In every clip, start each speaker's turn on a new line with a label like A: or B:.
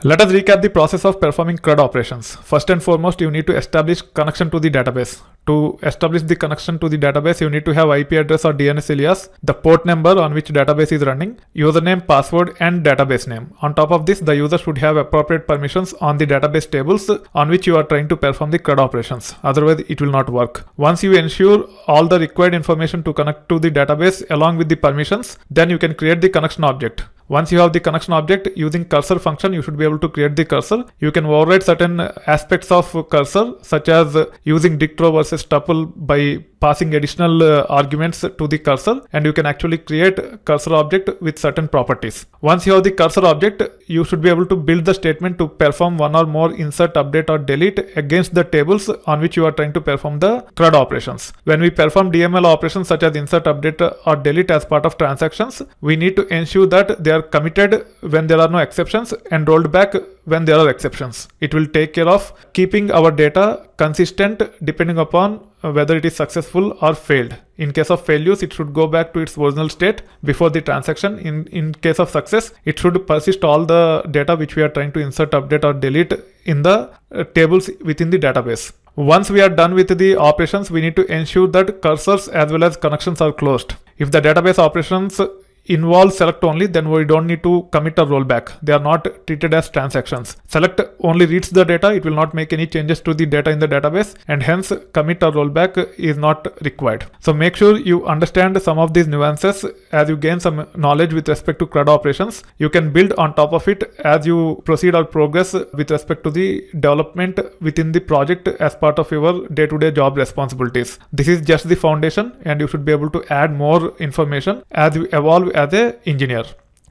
A: Let us recap the process of performing CRUD operations. First and foremost, you need to establish connection to the database. To establish the connection to the database, you need to have IP address or DNS alias, the port number on which database is running, username, password, and database name. On top of this, the user should have appropriate permissions on the database tables on which you are trying to perform the CRUD operations. Otherwise, it will not work. Once you ensure all the required information to connect to the database along with the permissions, then you can create the connection object. Once you have the connection object, using cursor function, you should be able to create the cursor. You can override certain aspects of cursor, such as using dictro versus tuple by passing additional arguments to the cursor, and you can actually create cursor object with certain properties. Once you have the cursor object, you should be able to build the statement to perform one or more insert, update, or delete against the tables on which you are trying to perform the CRUD operations. When we perform DML operations such as insert, update, or delete as part of transactions, we need to ensure that they are committed when there are no exceptions and rolled back when there are exceptions. It will take care of keeping our data consistent depending upon whether it is successful or failed. In case of failures, it should go back to its original state before the transaction. In case of success, it should persist all the data which we are trying to insert, update, or delete in the tables within the database. Once we are done with the operations, we need to ensure that cursors as well as connections are closed. If the database operations involve select only, then we don't need to commit or rollback. They are not treated as transactions. Select only reads the data, it will not make any changes to the data in the database, and hence commit or rollback is not required. So make sure you understand some of these nuances as you gain some knowledge with respect to CRUD operations. You can build on top of it as you proceed or progress with respect to the development within the project as part of your day-to-day job responsibilities. This is just the foundation, and you should be able to add more information as you evolve as an engineer.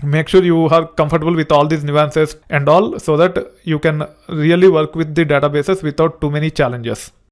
A: Make sure you are comfortable with all these nuances and all, so that you can really work with the databases without too many challenges.